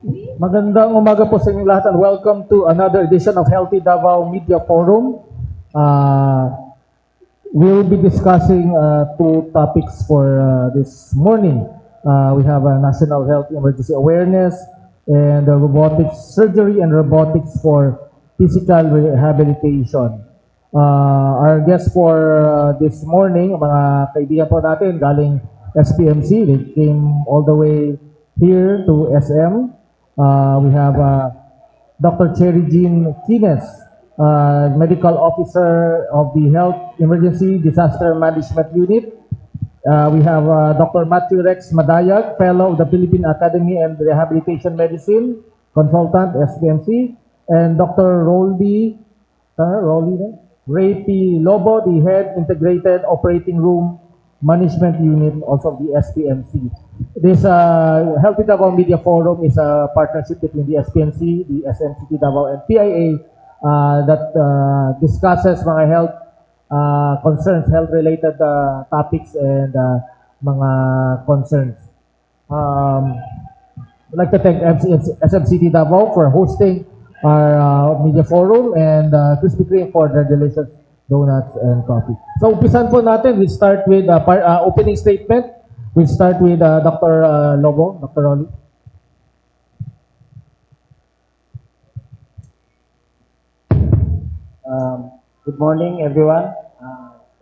Magandang umaga po sa inyong lahat and welcome to another edition of Healthy Davao Media Forum. We'll be discussing two topics for this morning. We have a National Health Emergency Awareness and robotics surgery and robotics for physical rehabilitation. Our guests for this morning, mga kaibigan po natin galing SPMC, they came all the way here to SM. We have Dr. Cherry Jean Kines, Medical Officer of the Health Emergency Disaster Management Unit. We have Dr. Matthew Rex Madayag, Fellow of the Philippine Academy and Rehabilitation Medicine, Consultant, SPMC, and Dr. Ray P. Lobo, the Head Integrated Operating Room Management Unit, also of the SPMC. This Healthy Davao Media Forum is a partnership between the SPMC, the SMCT Davao, and PIA that discusses mga health concerns, health-related topics and mga concerns. I'd like to thank SMCT Davao for hosting our media forum and Krispy Kreme for their delicious donuts and coffee. So, umpisan po natin. We start with opening statement. We start with Dr. Lobo, Dr. Rolly. Good morning, everyone,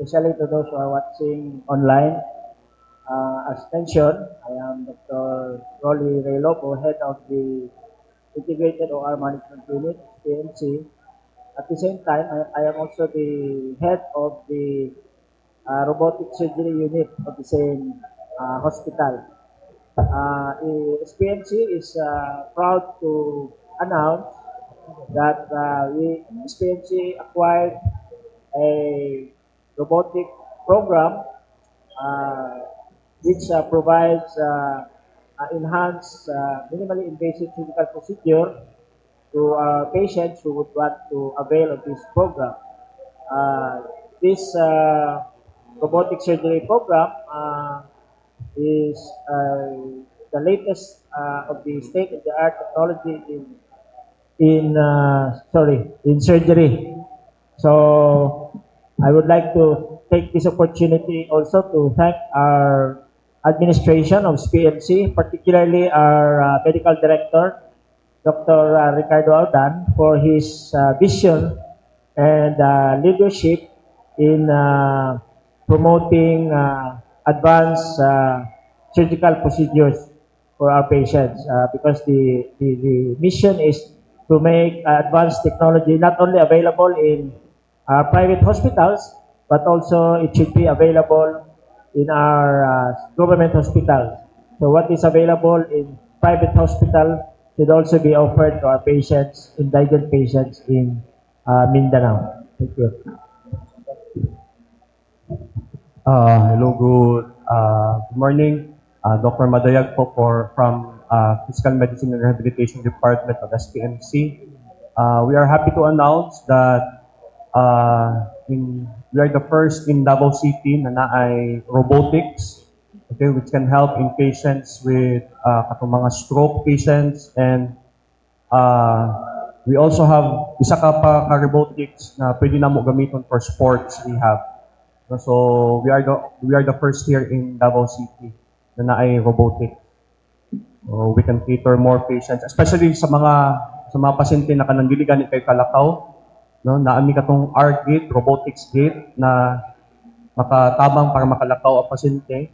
especially to those who are watching online. As mentioned, I am Dr. Rolly Ray Lobo, head of the Integrated OR Management Unit, PMC. At the same time, I am also the head of the robotic surgery unit of the same hospital. SPMC is proud to announce that SPMC acquired a robotic program which provides enhanced minimally invasive surgical procedure to patients who would want to avail of this program. This robotic surgery program is the latest of the state-of-the-art technology in surgery. So I would like to take this opportunity also to thank our administration of SPMC, particularly our medical director, Dr. Ricardo Aldan, for his vision and leadership in promoting advanced surgical procedures for our patients because the mission is to make advanced technology not only available in private hospitals, but also it should be available in our government hospitals. So what is available in private hospital should also be offered to our patients, indigent patients in Mindanao. Thank you. Hello, good morning. Dr. Madayag po from Physical Medicine and Rehabilitation Department of SPMC. We are happy to announce that we are the first in Davao City na naay robotics, okay, which can help in patients with katong mga stroke patients, and we also have isa ka robotics na pwede na mo gamiton for sports rehab. So we are the first here in Davao City na naay robotic. So we can cater more patients, especially sa mga pasyente na kanang dili gani kay kalakaw, no, naami katong R-gate, robotics gate na makatabang para makalakaw ang pasyente.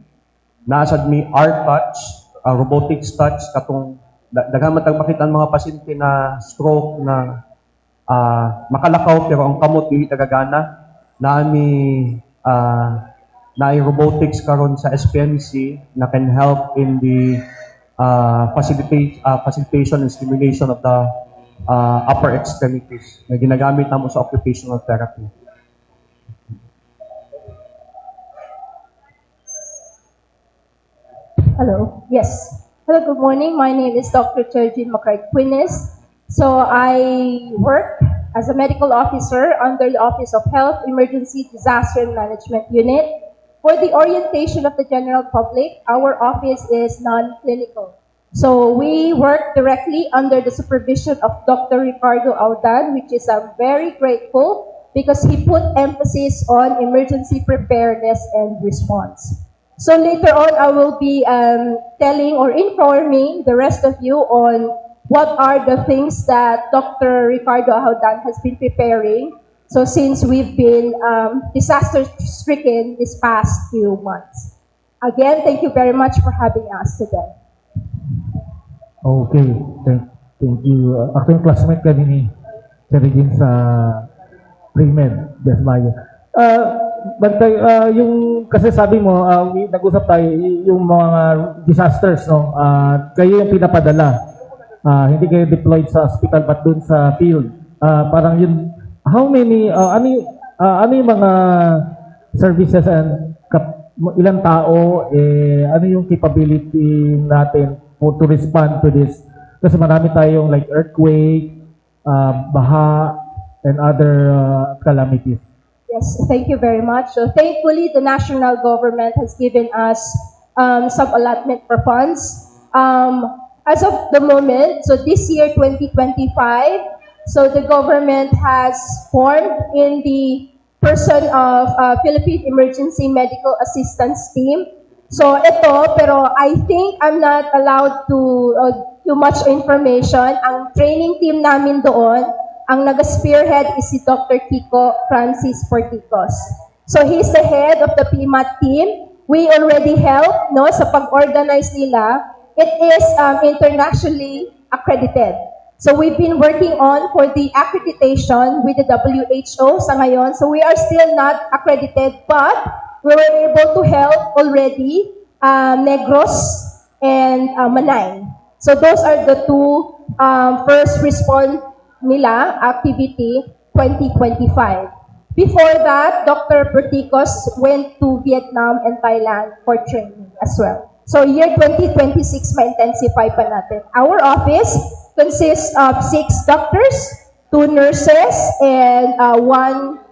Naasad mi R-touch, robotics touch katong daghan matag makita ang mga pasyente na stroke na makalakaw pero ang kamot dili tagagana. Naay robotics karon sa SPMC na can help in the facilitation and stimulation of the upper extremities na ginagamit namo sa occupational therapy. Hello. Yes. Hello, good morning. My name is Dr. Cherjin Macraig-Quines. So I work as a medical officer under the Office of Health Emergency Disaster Management Unit. For the orientation of the general public, our office is non-clinical. So we work directly under the supervision of Dr. Ricardo Audan, which is I'm very grateful because he put emphasis on emergency preparedness and response. So later on, I will be telling or informing the rest of you on what are the things that Dr. Ricardo Audan has been preparing. So since we've been disaster-stricken this past few months. Again, thank you very much for having us today. Okay, thank you. Ako yung classmate ka din sa Regine sa Pre-Med, Desmayo. Bantay, yung kasi sabi mo, nag-usap tayo, yung mga disasters, no? Kayo yung pinapadala. Hindi kayo deployed sa hospital but dun sa field. Parang yun, how many, ano yung mga services and ilang tao, ano yung capability natin to respond to this? Kasi marami tayong like earthquake, baha, and other calamities. Yes, thank you very much. So thankfully, the national government has given us some allotment for funds. As of the moment, so this year, 2025, so the government has formed in the person of Philippine Emergency Medical Assistance Team. So ito, pero I think I'm not allowed to too much information. Ang training team namin doon, ang nag-spearhead is si Dr. Kiko Francis Porticos. So he's the head of the PMAT team. We already help no sa pag-organize nila. It is internationally accredited. So we've been working on for the accreditation with the WHO sa ngayon. So we are still not accredited, but we were able to help already Negros and Manay. So those are the two first respond nila activity 2025. Before that, Dr. Porticos went to Vietnam and Thailand for training as well. So year 2026 ma-intensify pa natin. Our office consists of 6 doctors, 2 nurses, and one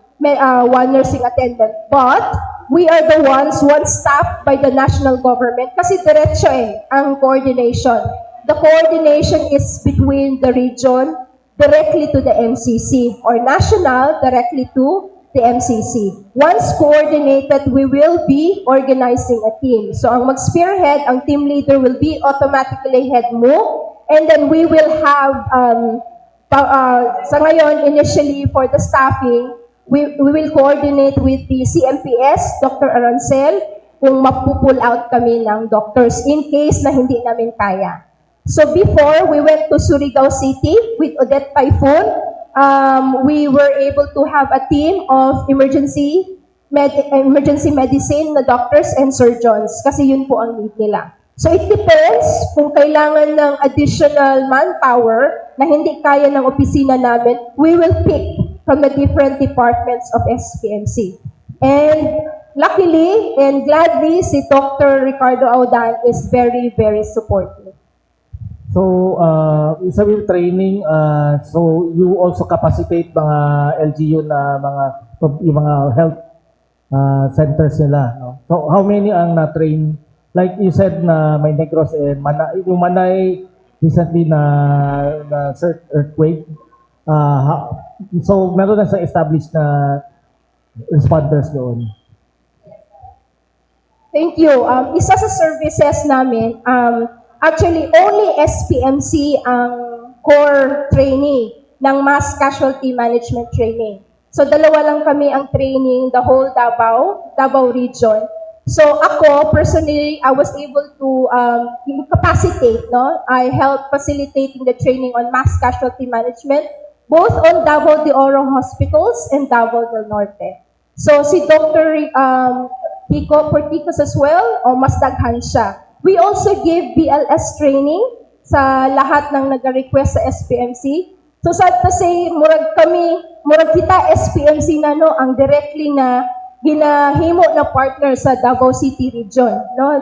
nursing attendant. But we are the ones staffed by the national government kasi diretso ang coordination. The coordination is between the region directly to the MCC or national directly to the MCC. Once coordinated, we will be organizing a team. So ang mag-spearhead, ang team leader will be automatically head mo, and then we will have, sa ngayon, initially for the staffing, we will coordinate with the CMPS, Dr. Arancel, kung mapupull out kami ng doctors in case na hindi namin kaya. So before, we went to Surigao City with Odette Typhoon. We were able to have a team of emergency medicine na doctors and surgeons kasi yun po ang need nila. So it depends kung kailangan ng additional manpower na hindi kaya ng opisina namin, we will pick from the different departments of SPMC. And luckily and gladly, si Dr. Ricardo Audan is very, very supportive. So, sabi yung training, so you also capacitate mga LGU na yung mga health centers nila. No? So, how many ang na-train? Like you said na may Negros and Manay, yung Manay recently na earthquake. So, meron na sa established na responders doon. Thank you. Isa sa services namin, actually, only SPMC ang core trainee ng mass casualty management training. So, dalawa lang kami ang training, the whole Davao region. So, ako, personally, I was able to capacitate, no? I helped facilitating the training on mass casualty management, both on Davao de Oro hospitals and Davao del Norte. So, si Dr. Kiko Porticos as well, o mas daghan siya. We also give BLS training sa lahat ng nag-request sa SPMC. So sad to say, murag kita SPMC na no, ang directly na ginahimo na partner sa Davao City region, no,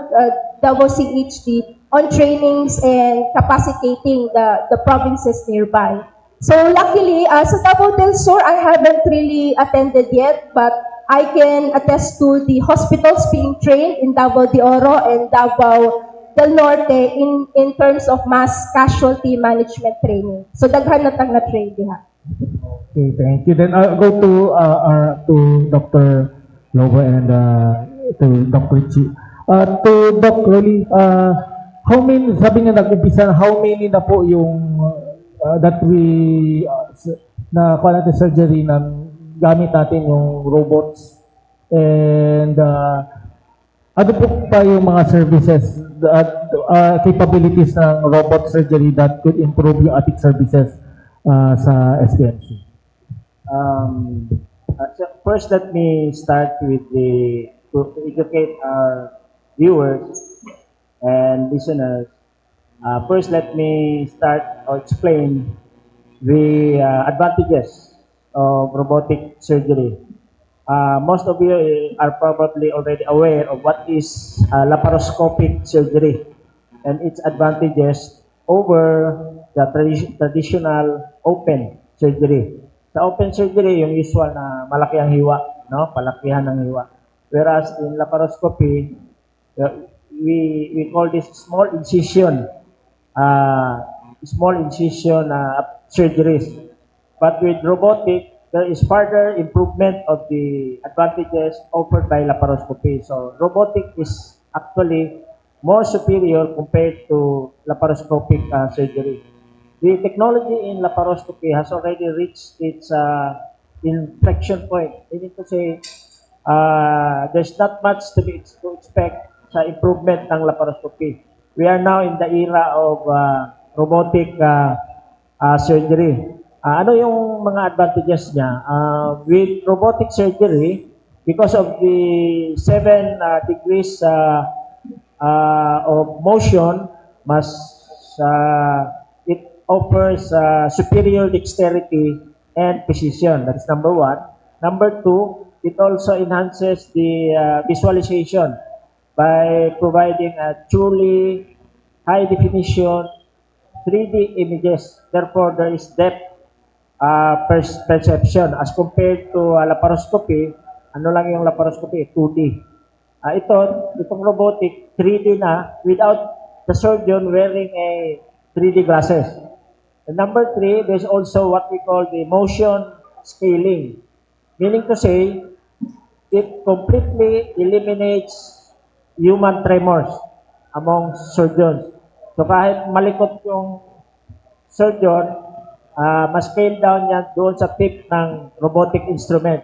Davao CHD on trainings and capacitating the provinces nearby. So luckily, sa Davao del Sur, I haven't really attended yet, but I can attest to the hospitals being trained in Davao de Oro and Davao Del Norte in terms of mass casualty management training. So daghan na tang na-train diha. Okay, thank you. Then I'll go to Dr. Lobo and to Dr. Chi. To Doc Rolly, how many, sabi nga nag-umpisa, how many na po yung that we na kuha natin surgery na gamit natin yung robots and ano po pa yung mga services capabilities ng robot surgery that could improve yung ating services sa SPMC? So first, let me start with to educate our viewers and listeners. First, let me start or explain the advantages of robotic surgery. Most of you are probably already aware of what is laparoscopic surgery and its advantages over the traditional open surgery. Sa open surgery, yung usual na malaki ang hiwa, no? Palakihan ng hiwa. Whereas in laparoscopy, we call this small incision surgeries. But with robotic, there is further improvement of the advantages offered by laparoscopy. So robotic is actually more superior compared to laparoscopic surgery. The technology in laparoscopy has already reached its inflection point. Meaning to say, there's not much to expect sa improvement ng laparoscopy. We are now in the era of robotic surgery. Ano yung mga advantages niya? With robotic surgery, because of the 7 degrees of motion, it offers superior dexterity and precision. That's number 1. Number 2, it also enhances the visualization by providing a truly high definition 3D images. Therefore, there is depth perception as compared to laparoscopy. Ano lang yung laparoscopy? 2D. Itong robotic, 3D na without the surgeon wearing a 3D glasses. And number 3, there's also what we call the motion scaling. Meaning to say, it completely eliminates human tremors among surgeons. So kahit malikot yung surgeon, mas-scale down yan doon sa tip ng robotic instrument.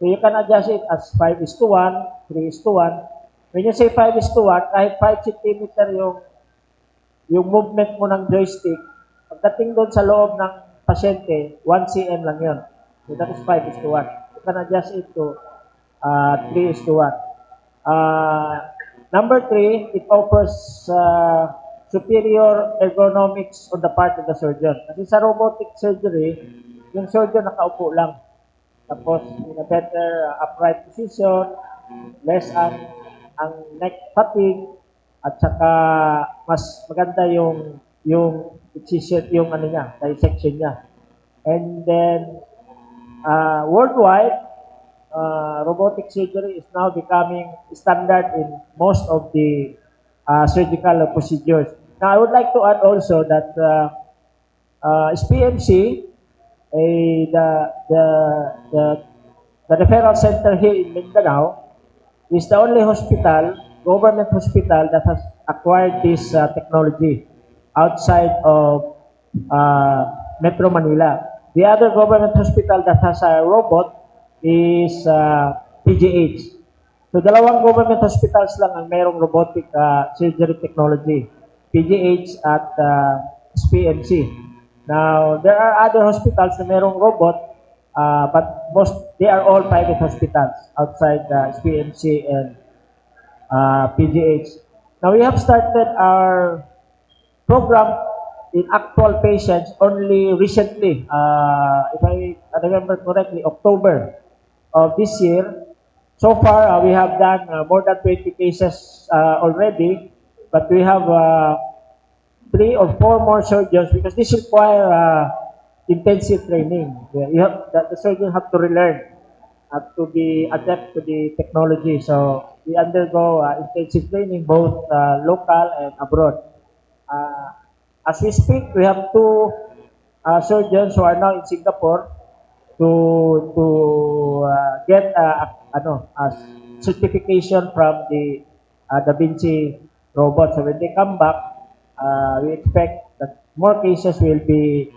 So you can adjust it as 5:1, 3:1. When you say 5:1, kahit 5 cm yung movement mo ng joystick, pagdating doon sa loob ng pasyente, 1 cm lang yun. So that is 5:1. You can adjust it to 3:1. Number 3, it offers superior ergonomics on the part of the surgeon. Kasi sa robotic surgery, yung surgeon nakaupo lang. Tapos, in a better upright position, less ang neck fatigue, at saka mas maganda yung incision, yung ano niya, dissection niya. And then, worldwide, robotic surgery is now becoming standard in most of the surgical procedures. Now, I would like to add also that SPMC, the referral center here in Mindanao, is the only government hospital that has acquired this technology outside of Metro Manila. The other government hospital that has a robot is PGH. So, dalawang government hospitals lang ang mayroong robotic surgery technology, PGH at SPMC. Now, there are other hospitals na mayroong robot, but they are all private hospitals outside SPMC and PGH. Now, we have started our program in actual patients only recently. If I remember correctly, October of this year. So far, we have done more than 20 cases already, but we have 3 or 4 more surgeons because this require intensive training. The surgeon have to relearn, have to be adept to the technology. So we undergo intensive training both local and abroad. As we speak, we have two surgeons who are now in Singapore to get a certification from the Da Vinci robot. So when they come back, we expect that more cases will be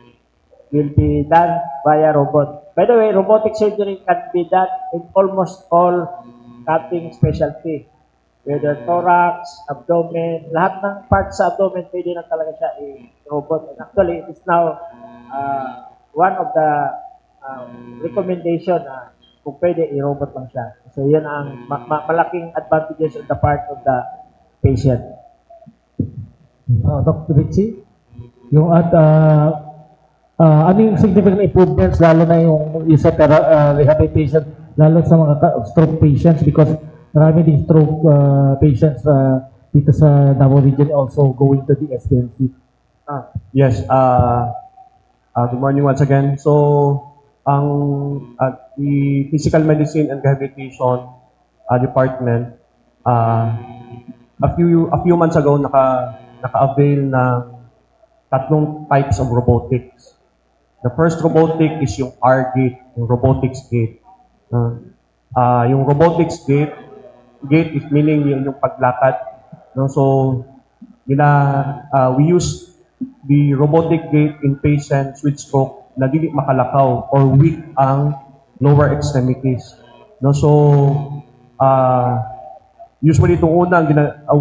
done via robot. By the way, robotic surgery can be done in almost all cutting specialty. Whether thorax, abdomen, lahat ng parts sa abdomen, pwede na talaga siya i-robot. And actually, it's now one of the recommendation na kung pwede, i-robot lang siya. So, yun ang malaking advantages on the part of the patient. Dr. Richie, yung ano yung significant improvements lalo na yung isa rehabilitation lalo sa mga stroke patients because marami din stroke patients dito sa Davao region also going to the SPNC. Yes. Good morning once again. So, the Physical Medicine and Rehabilitation Department, a few months ago naka-avail ng tatlong types of robotics. The first robotic is yung R-gate, yung robotics gate. Yung robotics gate is meaning yung paglakad. No? So, we use the robotic gate in patients with stroke na dili makalakaw or weak ang lower extremities. No? So, usually itong unang,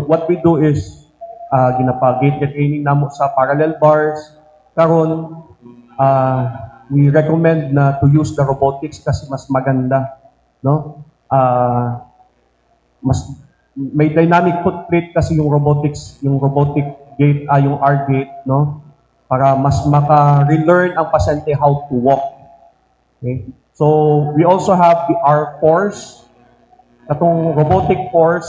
what we do is ginapa-gate training namo sa parallel bars. Karon, we recommend na to use the robotics kasi mas maganda, no? Mas may dynamic footprint kasi yung robotic gate yung R gate, no? Para mas maka-relearn ang pasyente how to walk. Okay? So, we also have the R force. Katong robotic force,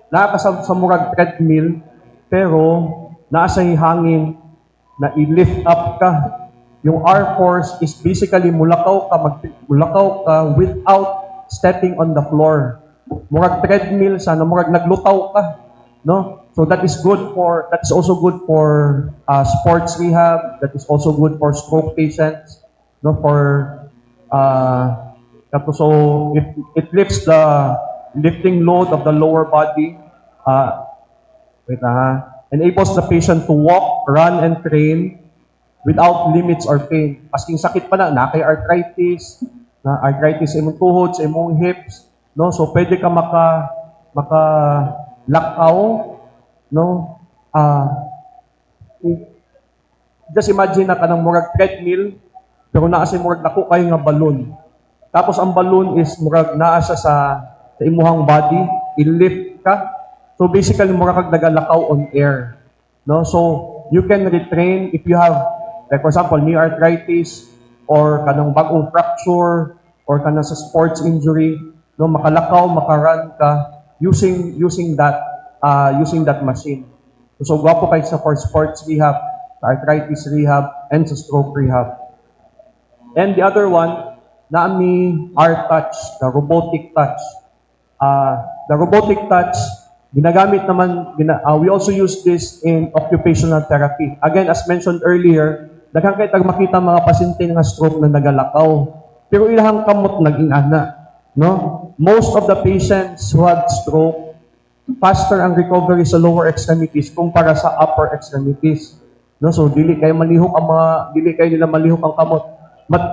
nakakasab sa murag treadmill, pero nasa hangin na i-lift up ka. Yung R force is basically mulakaw ka without stepping on the floor. Murag treadmill sana, murag naglutaw ka, no? So that is also good for sports rehab, that is also good for stroke patients, no? So it lifts the lifting load of the lower body. Enables the patient to walk, run, and train without limits or pain. Asking sakit pa na kay arthritis sa imong tuhod, sa imong hips, no? So pwede ka lakaw, no? Just imagine na kanang murag treadmill, pero naa sa murag dako kayo nga balloon. Tapos ang balloon is murag naa siya sa imuhang body, i-lift ka. So basically, mura kag nagalakaw on air. No? So you can retrain if you have, like for example, knee arthritis or kanang bagong fracture or kanang sa sports injury, no, makalakaw, makaran ka using that machine. So gwapo kay sa for sports rehab, sa arthritis rehab, and sa stroke rehab. And the other one, naami R-Touch, the robotic touch. The robotic touch, ginagamit naman, we also use this in occupational therapy. Again, as mentioned earlier, daghang kay makita mga pasyente nga stroke na nagalakaw. Pero ilahang kamot naging ana, no? Most of the patients who had stroke, faster ang recovery sa lower extremities kumpara sa upper extremities. No? So dili kayo nila malihok ang kamot. But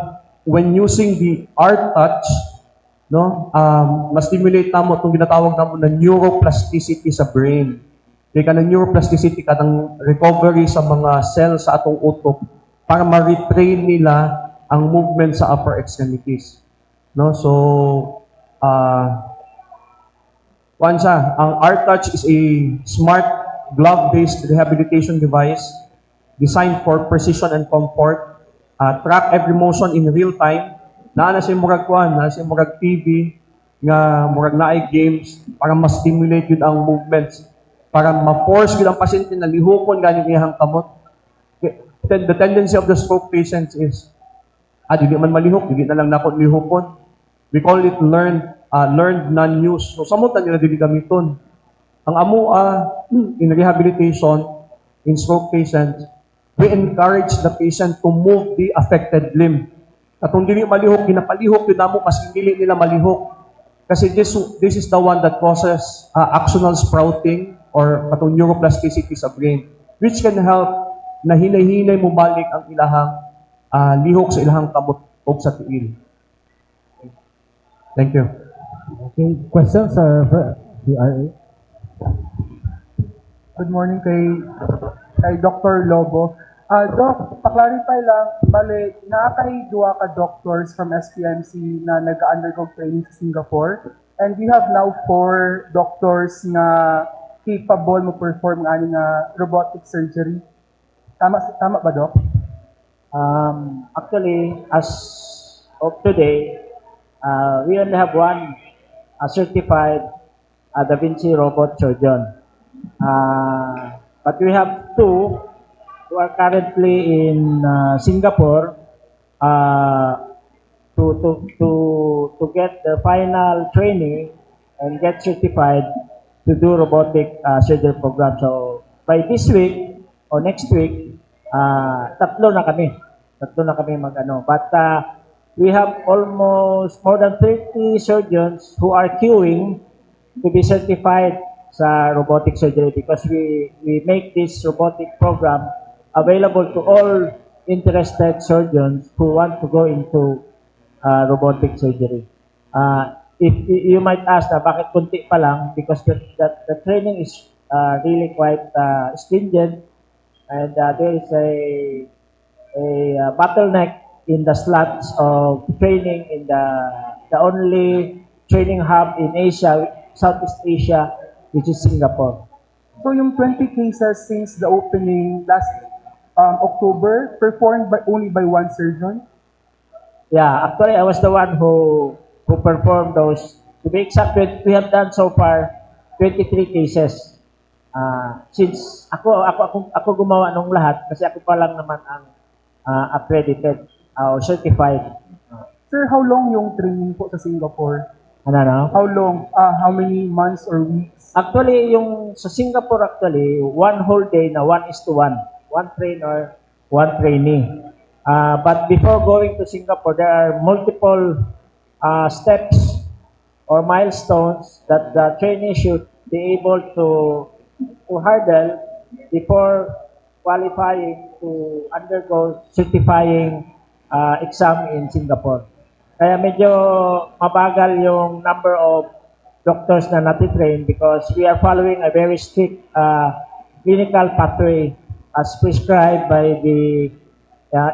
when using the R-Touch, no, ma-stimulate namo itong ginatawag namo na neuroplasticity sa brain. Kaya ka ng neuroplasticity ka ng recovery sa mga cells sa atong utok para ma-retrain nila ang movement sa upper extremities. No, so ang R-Touch is a smart glove-based rehabilitation device designed for precision and comfort. Track every motion in real time. Naa siya murag TV, nga murag naay games para ma-stimulate yun ang movements. Para ma-force yun ang pasyente na lihokon ganing iyang kamot. The tendency of the stroke patients is, dili man malihok, dili na lang nako lihokon. We call it learned learned non-use. So samot na nila dili gamiton. Ang amua in rehabilitation in stroke patients, we encourage the patient to move the affected limb. At kung dili malihok, ginapalihok yun namo kasi dili nila malihok. Kasi this is the one that causes axonal sprouting or katong neuroplasticity sa brain, which can help na hinay-hinay mo balik ang ilahang lihok sa ilahang kamot o sa tiil. Thank you. Okay, questions are for the RA? Good morning kay Dr. Lobo. Doc, pa-clarify lang, bale, nakakay-duwa ka doctors from SPMC na nag-undergo training sa Singapore, and we have now 4 doctors na capable mo perform nga nga robotic surgery. Tama ba, Doc? Actually, as of today, we only have one certified Da Vinci robot surgeon. But we have 2 who are currently in Singapore to get the final training and get certified to do robotic surgery program. So by this week or next week, tatlo na kami mag-ano. But we have almost more than 30 surgeons who are queuing to be certified sa robotic surgery because we make this robotic program available to all interested surgeons who want to go into robotic surgery. If you might ask bakit kunti pa lang, because the training is really quite stringent, and there is a bottleneck in the slots of training in the only training hub in Asia, Southeast Asia, which is Singapore. So yung 20 cases since the opening last October, performed only by one surgeon? Yeah, actually, I was the one who performed those. To be exact, we have done so far 23 cases. Since ako gumawa nung lahat, kasi ako pa lang naman ang accredited or certified. Sir, how long yung training po sa Singapore? Ano? How long? How many months or weeks? Actually, yung sa Singapore actually, one whole day na 1:1. One trainer, one trainee. But before going to Singapore, there are multiple steps or milestones that the trainee should be able to hurdle before qualifying to undergo certifying exam in Singapore. Kaya medyo mabagal yung number of doctors na natitrain because we are following a very strict clinical pathway as prescribed by the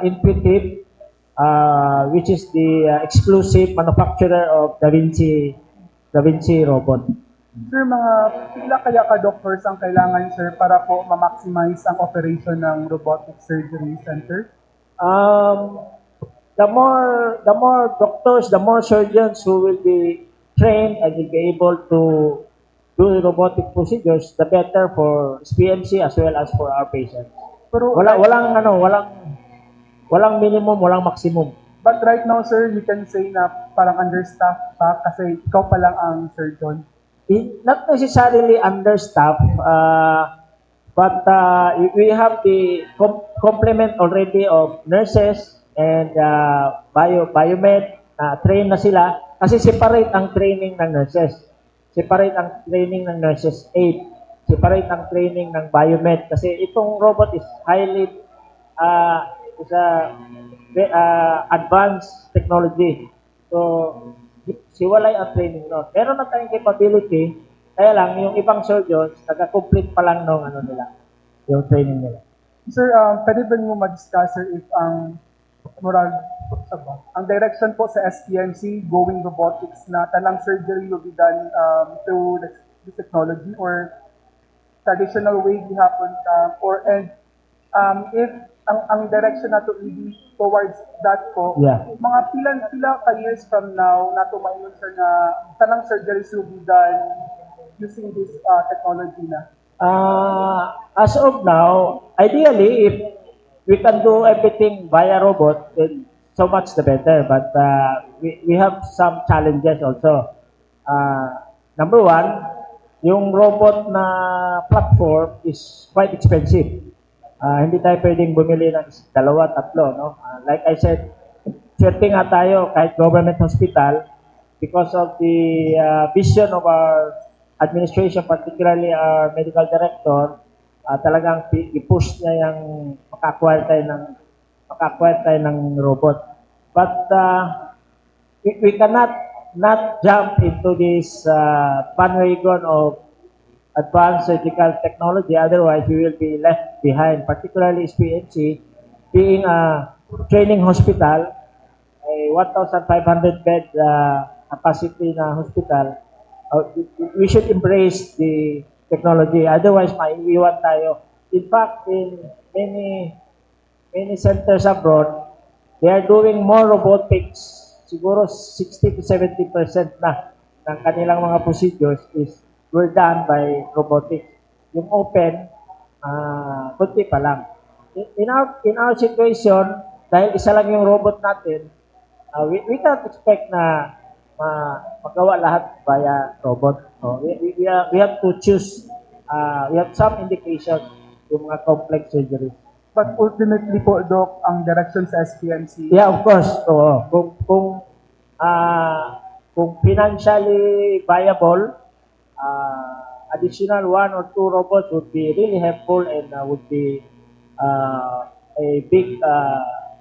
Intuitive, which is the exclusive manufacturer of Da Vinci robot. Sir, mga pila kaya ka doctors ang kailangan, sir, para po ma-maximize ang operation ng robotic surgery center? The more doctors, the more surgeons who will be trained and will be able to do robotic procedures, the better for SPMC as well as for our patients. Pero Walang minimum, walang maximum. but right now, sir, you can say na parang understaffed pa kasi ikaw pa lang ang surgeon. Not necessarily understaffed, but we have the complement already of nurses and biomed, train na sila. Kasi separate ang training ng nurses. Separate ang training ng nurses aid. Separate ang training ng biomed. Kasi itong robot is highly advanced technology. So, siwalay ang training nun. Meron na tayong capability, kaya lang yung ibang surgeons, nagka-complete pa lang nung yung training nila. Sir, pwede ba niyo ma-discuss, sir, if ang direction po sa SPMC going robotics na talang surgery will be done through this technology or traditional way gihapon if ang direction nato leading towards that po, Yeah. mga pila ka years from now nato maingon sir na talang surgeries will be done using this technology na. As of now, ideally, if we can do everything via robot, then so much the better. But we have some challenges also. Number one, yung robot na platform is quite expensive. Hindi tayo pwedeng bumili ng dalawa, tatlo, no? Like I said, swerte nga tayo kahit government hospital because of the vision of our administration, particularly our medical director, talagang i-push niya yung maka-acquire tayo ng robot. But we cannot not jump into this bandwagon of advanced surgical technology, otherwise we will be left behind, particularly SPNC being a training hospital, a 1,500 bed capacity na hospital. We should embrace the technology, otherwise maiiwan tayo. In fact, in many centers abroad, they are doing more robotics. Siguro 60 to 70% na ng kanilang mga procedures were done by robotics. Yung open, kunti pa lang. In our situation, dahil isa lang yung robot natin, we can't expect na magawa lahat via robot. So, we have to choose, we have some indication yung mga complex surgeries. But ultimately po, Doc, ang direction sa SPMC. Yeah, of course. Oo. Kung financially viable, additional 1 or 2 robots would be really helpful and would be a big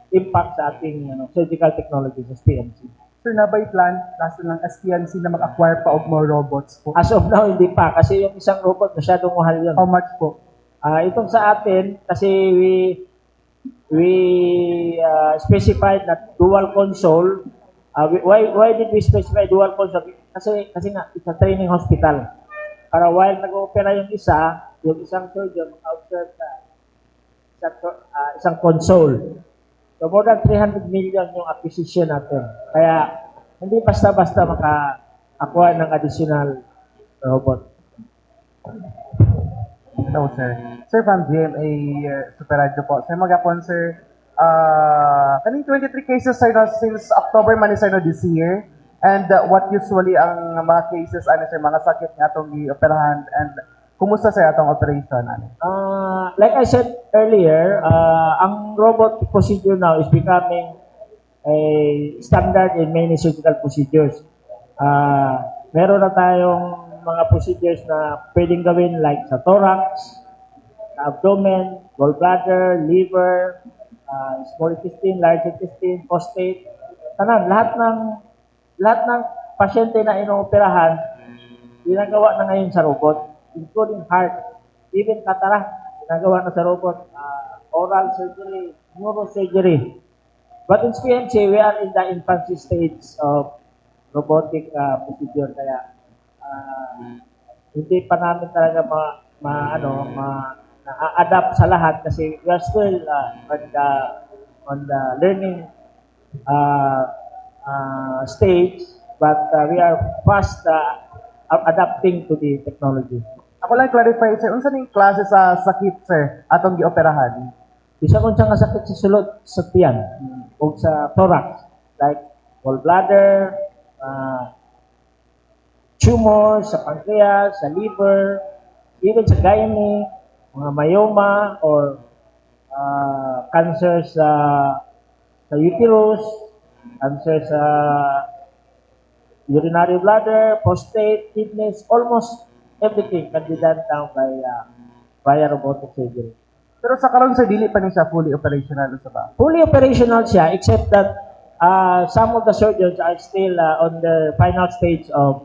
impact sa ating surgical technology sa SPMC. Sir, nabay plan nasa ng SPMC na mag-acquire pa of more robots po? As of now, hindi pa. Kasi yung isang robot, masyadong mahal yun. How much po? Itong sa atin, kasi we specified that dual console. Why did we specify dual console? Kasi nga, it's a training hospital. Para while nag-opera yung isang surgeon mag-observe sa isang console. So more than 300 million yung acquisition natin. Kaya hindi basta-basta maka-acquire ng additional robot. No, sir. Sir, from GMA Super Radio po. Sir, magapon, sir. Kaning 23 cases, sir, since October man, sir, this year. And what usually ang mga cases, sir, mga sakit nga itong i-operahan. And kumusta, sir, itong operation? Like I said earlier, ang robot procedure now is becoming a standard in many surgical procedures. Meron na tayong mga procedures na pwedeng gawin like sa thorax, sa abdomen, gallbladder, liver, small intestine, large intestine, prostate. Lahat ng pasyente na inooperahan, ginagawa na ngayon sa robot, including heart, even cataract, ginagawa na sa robot, oral surgery, neurosurgery. But in PMC, we are in the infancy stage of robotic procedure, kaya hindi pa namin talaga adapt sa lahat kasi we are still on the learning stage, but we are fast adapting to the technology. Ako lang clarify, sir, unsa ning klase sa sakit, sir, atong gioperahan? Isa kung siyang sakit sa sulod sa tiyan o sa thorax, like gallbladder, tumor sa pancreas, sa liver, even sa gynae, mga myoma or cancer sa uterus, cancer sa urinary bladder, prostate, kidneys, almost everything can be done now via robotic surgery. Pero sa karon, sir, dili pa ni siya fully operational, sa ba? Fully operational siya, except that some of the surgeons are still on the final stage of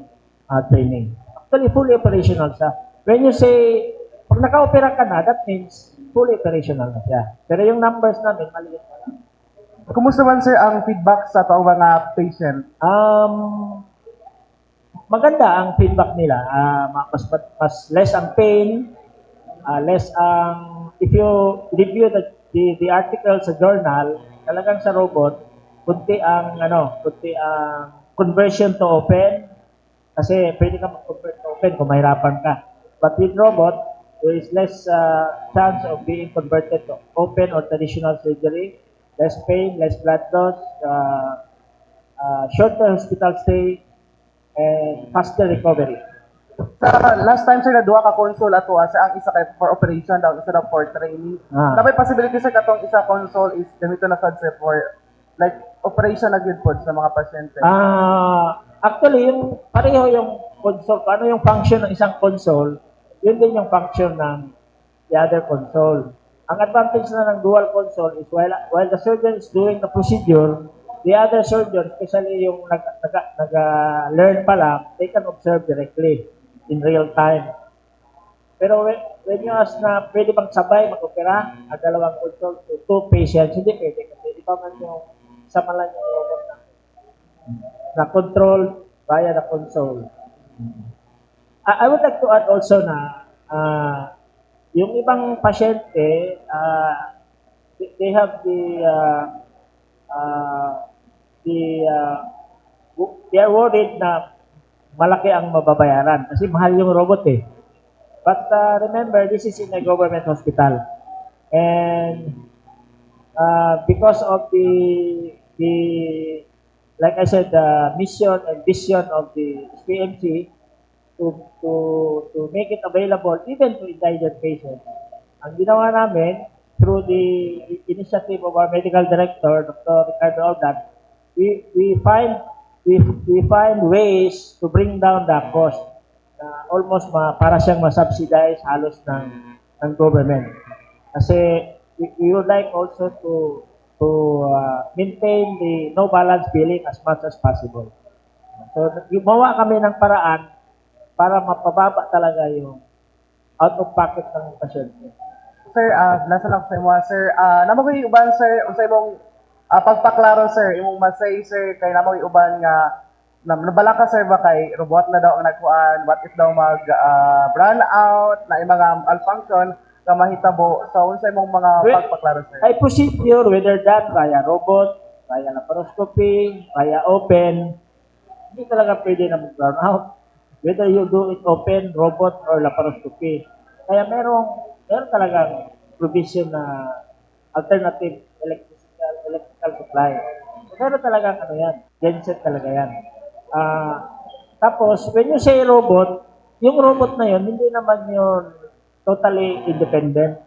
training. Actually, fully operational siya. When you say, pag naka-opera ka na, that means fully operational na siya. Pero yung numbers namin, maliit na lang. Kumusta man, sir, ang feedback sa taong mga patient? Maganda ang feedback nila. Mas less ang pain, less ang, if you review the article sa journal, talagang sa robot, kunti ang conversion to open, kasi pwede ka mag-convert to open kung mahirapan ka. But with robot, there is less chance of being converted to open or traditional surgery, less pain, less blood loss, shorter hospital stay, and faster recovery. Sa last time sir na duha ka console ato sir ang isa kay for operation daw isa daw for training. Napay possibility sir katong isa console is gamito na sad sir for like operation na gyud pod sa mga pasyente. Actually yung pareho yung console, ano yung function ng isang console, yun din yung function ng the other console. Ang advantage na ng dual console is while the surgeon is doing the procedure, the other surgeon, especially yung nag-learn pa lang, they can observe directly in real time. Pero when you ask na pwede bang sabay mag-opera ang dalawang console to two patients, hindi pwede kasi iba man yung sama lang yung robot na control via the console. I would like to add also na yung ibang pasyente, they have they are worried na malaki ang mababayaran kasi mahal yung robot eh. But remember, this is in a government hospital. And because of the like I said, the mission and vision of the SPMC to make it available even to indigent patients. Ang ginawa namin through the initiative of our medical director, Dr. Ricardo Aldan, we find ways to bring down the cost. Almost para siyang ma-subsidize halos ng government. Kasi we would like also to maintain the no balance billing as much as possible. So gumawa kami ng paraan para mapababa talaga yung out of pocket ng pasyente. Sir, nasa lang sa imo sir. Namoy uban sir unsay imong pagpaklaro sir, imong masay sir kay namoy uban nga nabala ka sir ba kay robot na daw ang nagkuan, what if daw mag brand out na mga malfunction nga mahitabo sa unsay mong mga pagpaklaro sir? Ay procedure whether done via robot, via laparoscopy, via open, hindi talaga pwede na mag-brown out. Whether you do it open, robot, or laparoscopy. Kaya meron talagang provision na alternative electrical supply. So, meron talagang ano yan, genset talaga yan. Tapos, when you say robot, yung robot na yun, hindi naman yun totally independent.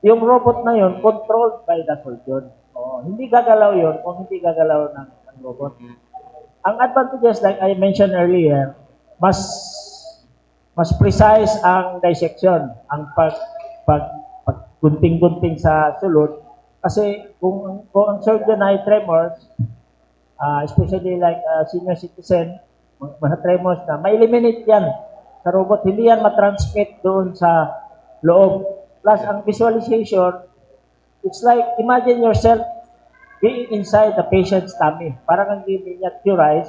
Yung robot na yun, controlled by the surgeon. Hindi gagalaw yun kung hindi gagalaw ng robot. Ang advantages, like I mentioned earlier, mas precise ang dissection, ang paggunting-gunting sa sulot. Kasi kung ang surgeon ay tremors, especially like senior citizen, mga tremors na, ma-eliminate yan sa robot. Hindi yan matransmit doon sa loob. Plus, ang visualization, it's like, imagine yourself being inside the patient's tummy. Parang ang miniaturize.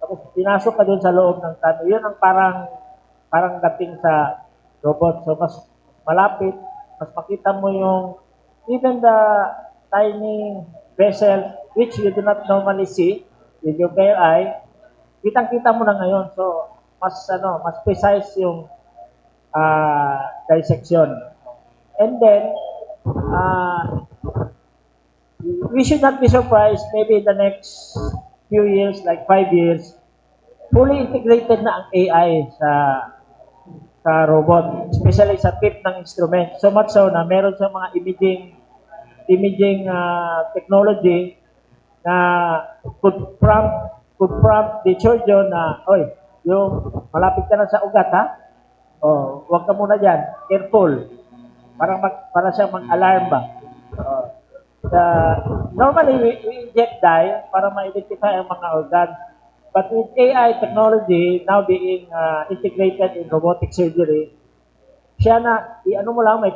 Tapos, pinasok ka doon sa loob ng tummy. Yun ang parang dating sa robot. So, mas malapit, mas makita mo yung even the tiny vessel which you do not normally see with your bare eye, kitang-kita mo na ngayon. So, mas precise yung dissection. And then, we should not be surprised maybe in the next few years, like 5 years, fully integrated na ang AI sa robot, especially sa tip ng instrument. So much so na meron sa mga imaging technology na could prompt the surgeon na, oy, yung malapit ka na sa ugat ha? Huwag ka muna dyan, careful. Para siya mag-alarm ba? Normally, we inject dye para ma-identify ang mga organs. But with AI technology now being integrated in robotic surgery, siya na, ano mo lang, may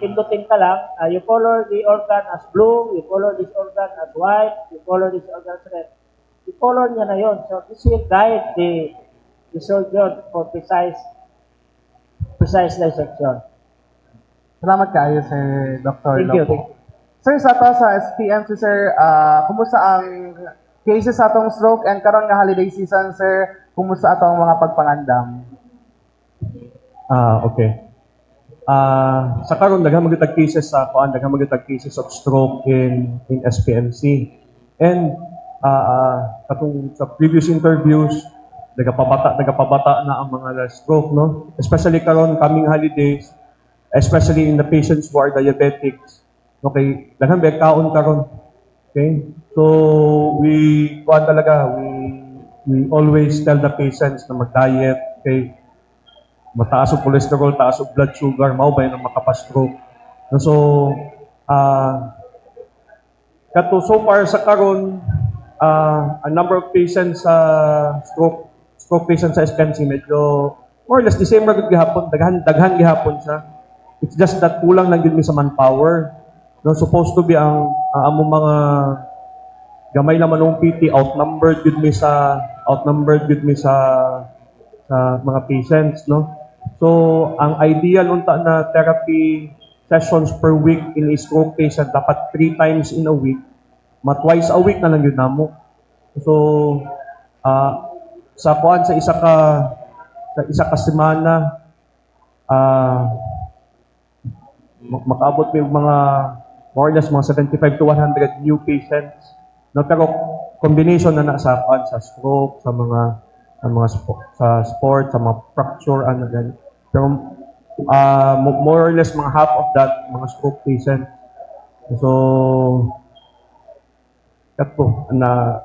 pindutin ka lang, you color the organ as blue, you color this organ as white, you color this organ as red. You color niya na yon. So this will guide the surgeon for precise dissection. Salamat kaayo sir Dr. Thank you. Lobo. Sir, sa SPMC sir, kumusta ang cases sa atong stroke and karon nga holiday season sir, kumusta atong mga pagpangandam? Okay. Sa karon daghang magitag cases of stroke in SPMC. And katong sa previous interviews, nagapabata na ang mga stroke, no? Especially karon coming holidays, especially in the patients who are diabetics. Okay, daghan ba kaon karon. Okay? So we always tell the patients na mag-diet, okay? Mataas ang cholesterol, taas ang blood sugar, mao ba yung makapa-stroke. No, so so far sa karon, a number of patients sa stroke patients sa SPMC medyo more or less the same ra gud gihapon, daghan gihapon siya. It's just that kulang lang gid mi sa manpower. No, supposed to be ang among mga gamay naman ng PT outnumbered gud mi sa mga patients, no. So ang ideal unta na therapy sessions per week in a stroke patient dapat 3 times in a week, twice a week na lang yun namo. So sa isa ka semana makaabot may mga more or less mga 75 to 100 new patients. No, pero combination na sa stroke, sa mga sport, sa mga fracture, ano ganyan. Pero more or less mga half of that mga stroke patients. So kato na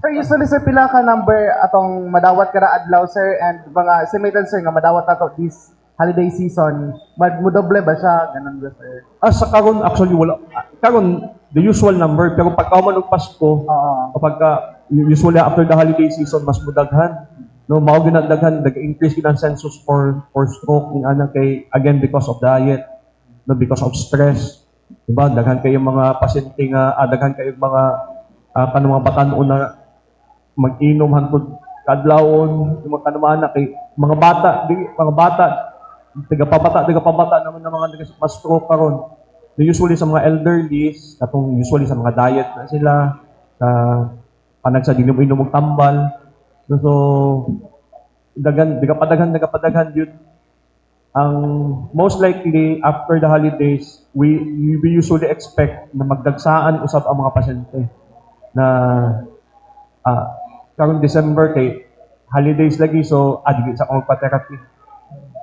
Sir, usually sir, pila ka number atong madawat kada adlaw sir, and mga estimated sir nga madawat ato this holiday season, mudoble ba siya? Ganun ba sir? sa karon actually wala. Karon the usual number, pero pagka man og Pasko, kapag usually after the holiday season mas mudaghan. No, mao ginadaghan, nag-increase gid ang census for stroke ning anak kay again because of diet, no, because of stress. Diba? Daghan kayo mga pasyente nga, daghan kayo mga kanang mga batan-o na mag-inom hangtod kadlawon, yung mga kanang anak kay mga bata, tigapabata naman ng mga nag-stroke karon. So usually sa mga elderlies, katong usually sa mga diet na sila, panag sa dinom-inom og tambal. So nagapadaghan yun. Ang most likely after the holidays, we usually expect na magdagsaan usab ang mga pasyente na karong December kay holidays lagi, so dili sa magpa-therapy.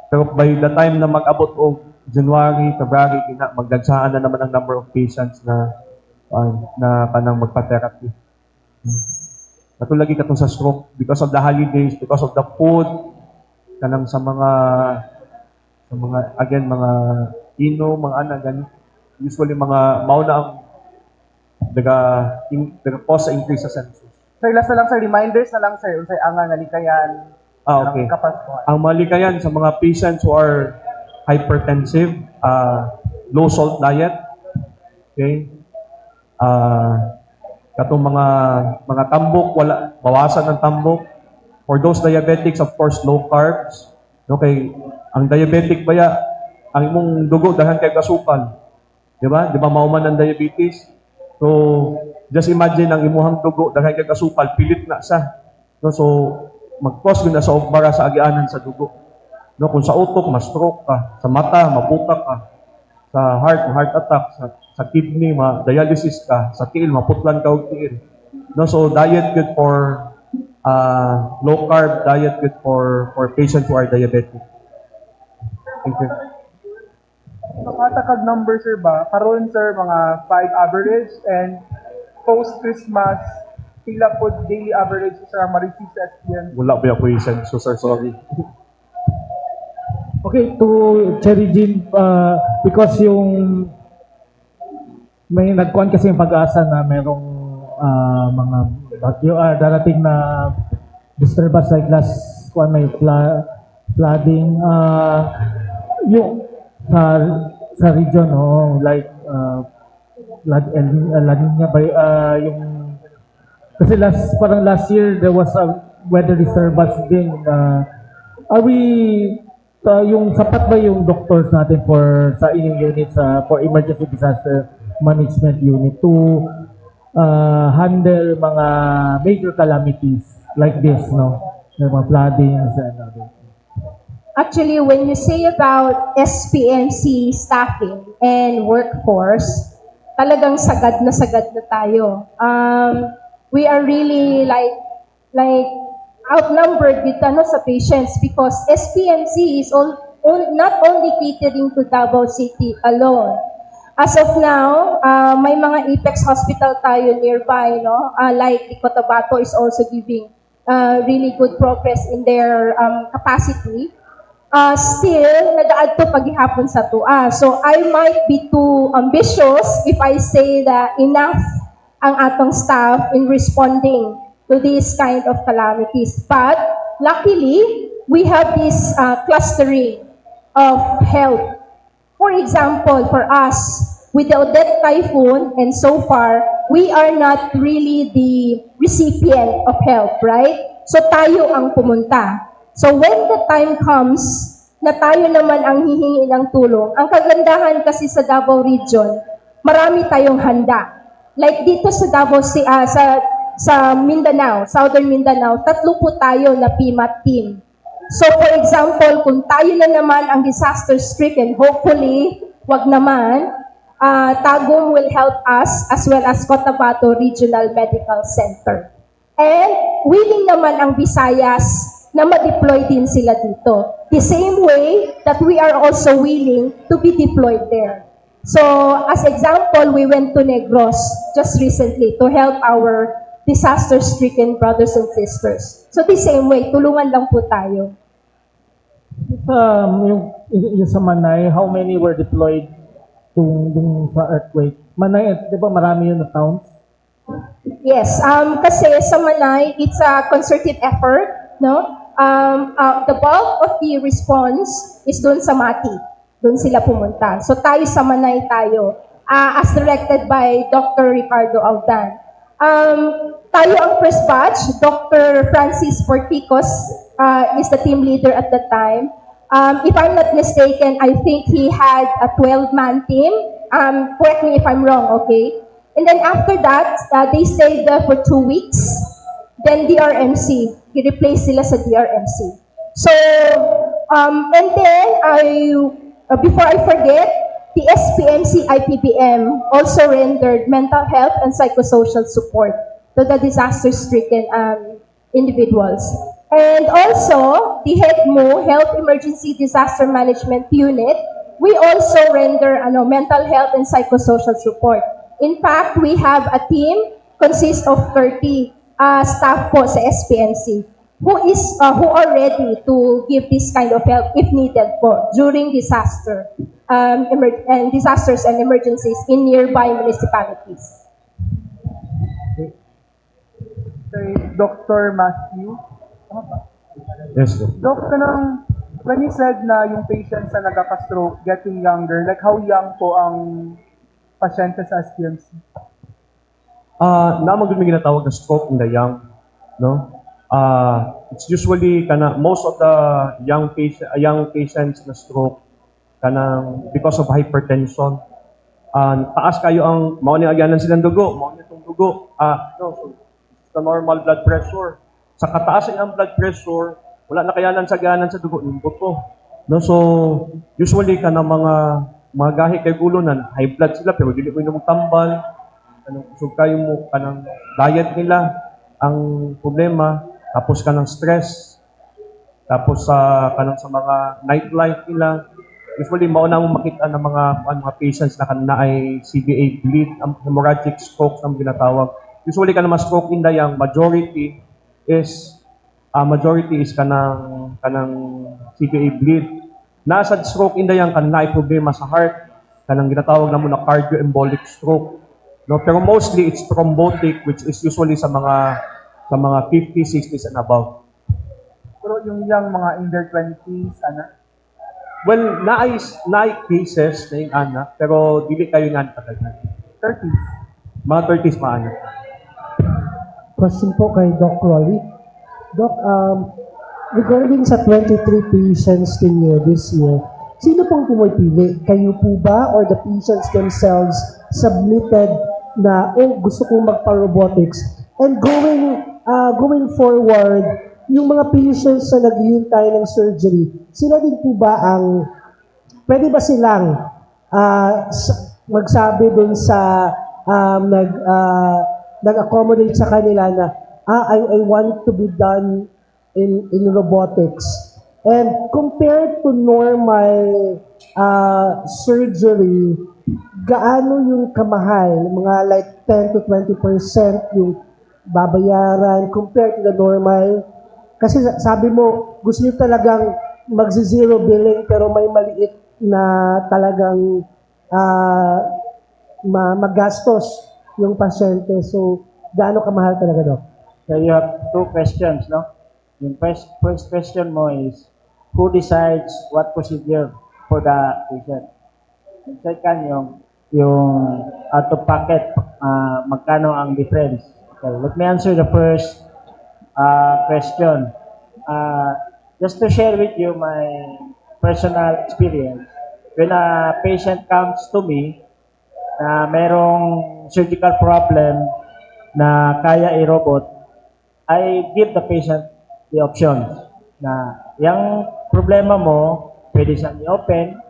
Pero by the time na mag-abot og January, February, magdagsaan na naman ang number of patients na kanang magpa-therapy. Lagi katong sa stroke because of the holidays, because of the food, kanang sa mga again mga mga anak gani. Usually mga mauna ang daga cause sa increase sa census. Sir, last na lang sir, reminders na lang sir, unsay angan nalikayan. Okay. Ang malikayan sa mga patients who are hypertensive, low salt diet. Okay? Katong mga tambok, bawasan ng tambok. For those diabetics, of course, low carbs. Okay, ang diabetic baya, ang imong dugo daghan kay kasukal. Di ba? Di ba mauman ang diabetes? So, just imagine ang imuhang dugo daghan kay kasukal, pilit na sa. No, so mag-cause na sa ugbara sa agianan sa dugo. No, kung sa utok, ma-stroke ka, sa mata, maputak ka, sa heart attack, sa kidney, dialysis ka, sa tiil, maputlan ka og tiil. No, so diet good for low carb diet good for patients who are diabetic. Thank you. Makatakag number sir ba? Karon sir mga 5 average, and post-Christmas pila po daily average sir ang ma-receive sa SPM? Wala ba yung question? So sir, sorry. Okay, to Cherry Jean, because yung may nagkuhan kasi yung pag-asa na merong mga bagyo, darating na disturbance like last kuan may flooding, yung sa region, like La Nina ba, yung kasi parang last year there was a weather disturbance din. Are we yung sapat ba yung doctors natin sa inyong unit for emergency disaster management unit to handle mga major calamities like this, no? Mga floodings and other. Actually, when you say about SPMC staffing and workforce, talagang sagad na tayo. We are really like outnumbered with sa patients because SPMC is not only catering to Davao City alone. As of now, may mga Apex Hospital tayo nearby, no? Like the Cotabato is also giving really good progress in their capacity. Still, nag-add to paghihapon sa tua. So, I might be too ambitious if I say that enough ang atong staff in responding to these kind of calamities. But, luckily, we have this clustering of health. For example, for us, with the Odette Typhoon, and so far, we are not really the recipient of help, right? So tayo ang pumunta. So when the time comes na tayo naman ang hihingi ng tulong, ang kagandahan kasi sa Davao Region, marami tayong handa. Like dito sa Davao, sa Mindanao, Southern Mindanao, 3 po tayo na PMAT team. So for example, kung tayo na naman ang disaster-stricken, hopefully, wag naman, Tagum will help us as well as Cotabato Regional Medical Center. And willing naman ang Visayas na ma-deploy din sila dito. The same way that we are also willing to be deployed there. So as example, we went to Negros just recently to help our disaster-stricken brothers and sisters. So the same way, tulungan lang po tayo. Yung sa Manay, how many were deployed dun sa earthquake? Manay, di ba marami yun na towns? Yes, kasi sa Manay, it's a concerted effort, no? The bulk of the response is doon sa Mati. Doon sila pumunta. So tayo sa Manay tayo, as directed by Dr. Ricardo Aldan. Tayo ang first batch. Dr. Francis Porticos is the team leader at the time. If I'm not mistaken, I think he had a 12-man team. Correct me if I'm wrong, okay? And then after that, they stayed there for 2 weeks. Then DRMC. He replaced sila sa DRMC. So, and then, before I forget, the SPMC IPBM also rendered mental health and psychosocial support to the disaster-stricken individuals. And also, the HEDMO, Health Emergency Disaster Management Unit, we also render mental health and psychosocial support. In fact, we have a team consists of 30 staff po sa SPMC who are ready to give this kind of help if needed po during disasters and emergencies in nearby municipalities. Kay Dr. Matthew. Yes, sir. Doc, when you said na yung patients na nagkaka-stroke getting younger, like how young po ang pasyente sa SPMC? Naman may ginatawag na stroke in the young, no? It's usually most of the young patients na stroke because of hypertension. Taas kayo ang mauniaganan silang dugo, maunitong dugo. So the normal blood pressure. Sa kataasan ang blood pressure, wala na kayanan sa ganan sa dugo ng buto. No, so usually mga gahi kay gulunan, high blood sila pero dili mo inom tambal. So kayo mo kanang diet nila ang problema, tapos kanang stress, tapos sa mga nightlife nila. Usually mao na mo makita ng mga patients na ay CVA bleed, hemorrhagic stroke ang ginatawag. Usually mas stroke in the young, majority is kanang CVA bleed. Nasa stroke in the young ay problema sa heart, kanang ginatawag na mo na cardioembolic stroke. No, pero mostly it's thrombotic, which is usually sa mga 50s, 60s and above. Pero yung young mga in their 20s, Well, naay cases na yung anak, pero dili kayo nga talaga. 30s. Mga 30s maanak. Question po kay Doc Rolly. Doc, regarding sa 23 patients ninyo this year, sino pong pumipili? Kayo po ba or the patients themselves submitted na, gusto kong magpa-robotics? And going forward, yung mga patients na naghihintay ng surgery, sila din po ba pwede ba silang magsabi dun sa nag-accommodate sa kanila na I want to be done in robotics. And compared to normal surgery, gaano yung kamahal? Mga like 10 to 20% yung babayaran compared to the normal? Kasi sabi mo, gusto niyo talagang magzi-zero billing pero may maliit na talagang magastos yung pasyente. So, gaano kamahal talaga, Doc? So you have two questions, no? Yung first question mo is, who decides what procedure for the patient? And second, yung out of pocket, magkano ang difference? Okay, let me answer the first question. Just to share with you my personal experience, when a patient comes to me na merong surgical problem na kaya i-robot, I give the patient the options na yung problema mo, pwede siyang i-open,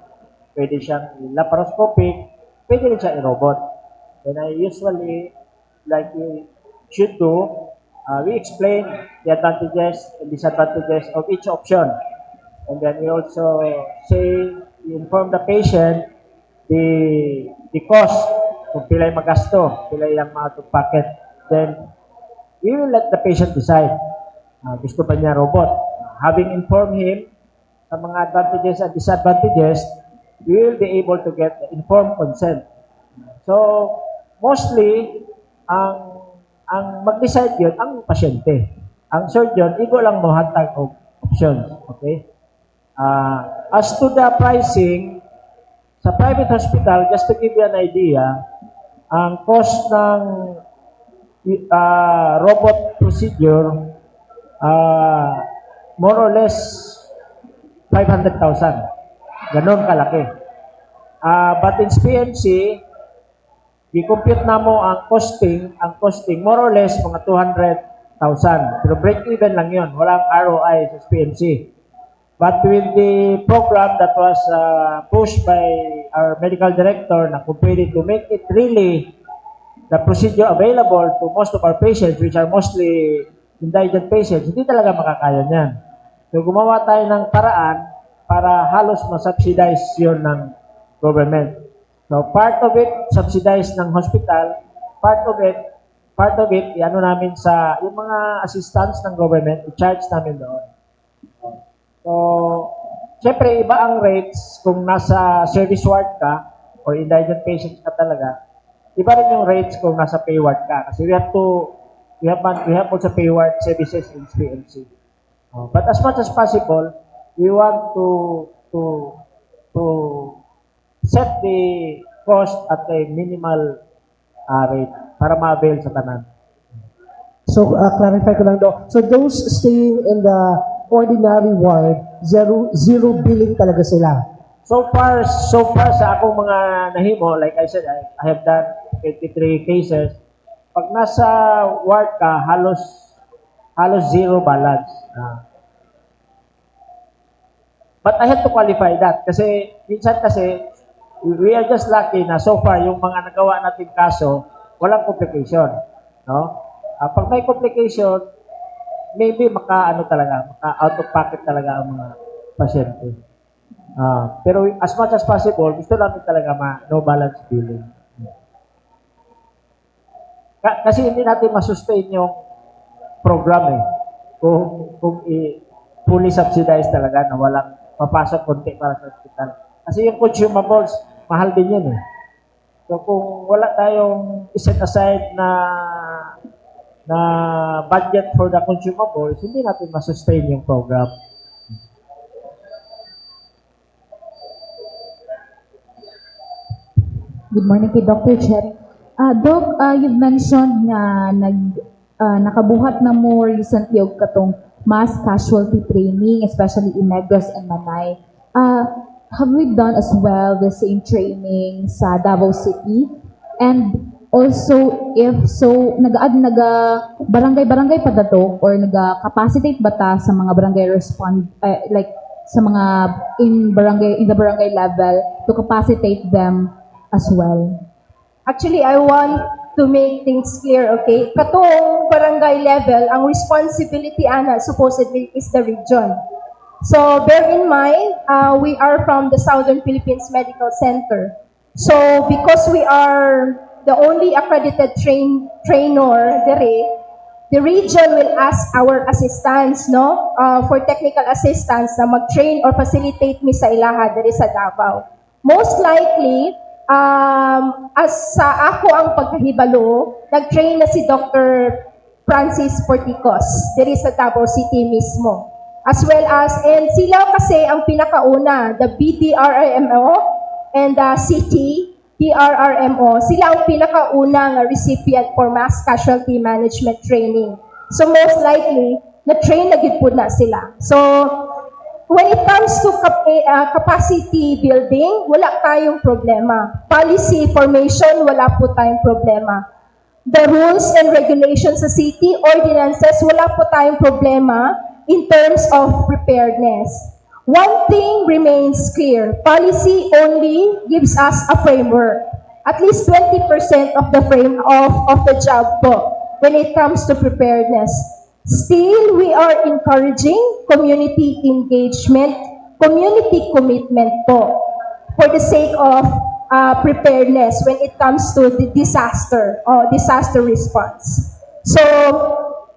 pwede siyang laparoscopic, pwede rin siyang i-robot. And I usually, like we should do, we explain the advantages and disadvantages of each option. And then we also say, we inform the patient the cost, kung pila'y magasto, pila'y yung out of pocket. Then, we will let the patient decide. Gusto ba niya robot? Having informed him sa mga advantages and disadvantages, we will be able to get the informed consent. So, mostly, ang mag-decide yun, ang pasyente. Ang surgeon, igo lang mo hatag of options. Okay? As to the pricing, sa private hospital, just to give you an idea, ang cost ng robot procedure, more or less 500,000. Ganon kalaki. But in PMC, i-compute na mo ang costing more or less mga 200,000. Pero break even lang yun. Walang ROI sa PMC. But with the program that was pushed by our medical director na kung pwede to make it really the procedure available to most of our patients, which are mostly indigent patients, hindi talaga makakaya niyan. So gumawa tayo ng paraan para halos ma-subsidize yun ng government. So part of it, subsidized ng hospital, part of it, i-ano namin sa, yung mga assistants ng government, i-charge namin doon. So, syempre, iba ang rates kung nasa service ward ka or indigent patients ka talaga. Iba rin yung rates kung nasa pay ward ka. Kasi we have also pay ward services in PMC. But as much as possible, we want to set the cost at a minimal rate para ma-avail sa tanan. So, clarify ko lang, Doc. So, those staying in the ordinary ward, zero billing talaga sila. So far sa akong mga nahimo, like I said, I have done 53 cases. Pag nasa ward ka, halos zero balance. But I have to qualify that kasi minsan we are just lucky na so far yung mga nagawa nating kaso, walang complication, no? Pag may complication, maybe maka out of pocket talaga ang mga pasyente. Pero as much as possible, gusto namin talaga no balance billing. Kasi hindi natin masustain yung program kung fully subsidized talaga na walang papasok konti para sa hospital. Kasi yung consumables, mahal din yan eh. So kung wala tayong set aside na budget for the consumables, hindi natin masustain yung program. Good morning kay Dr. Cherry. Doc, you've mentioned na nakabuhat na mo recently og katong mass casualty training, especially in Negros and Manay. Have we done as well the same training sa Davao City? And also, if so, barangay-barangay pa dato or naga-capacitate ba ta sa mga barangay like sa mga in the barangay level to capacitate them as well? Actually, I want to make things clear, okay? Katong barangay level, ang responsibility ana supposedly is the region. So bear in mind, we are from the Southern Philippines Medical Center. So because we are the only accredited trainer there, the region will ask our assistants, no, for technical assistance na mag-train or facilitate mi sa ilaha diri sa Davao. Most likely, as sa ako ang pagkahibalo, nag-train na si Dr. Francis Porticos diri sa Davao City mismo. As well as, and sila kasi ang pinakauna, the BDRRMO and the City DRRMO, sila ang pinakaunang recipient for mass casualty management training. So most likely, na-train na gid po na sila. So, when it comes to capacity building, wala tayong problema. Policy formation, wala po tayong problema. The rules and regulations sa city, ordinances, wala po tayong problema in terms of preparedness. One thing remains clear. Policy only gives us a framework. At least 20% of the frame of the job po when it comes to preparedness. Still, we are encouraging community engagement, community commitment po for the sake of preparedness when it comes to the disaster or disaster response. So,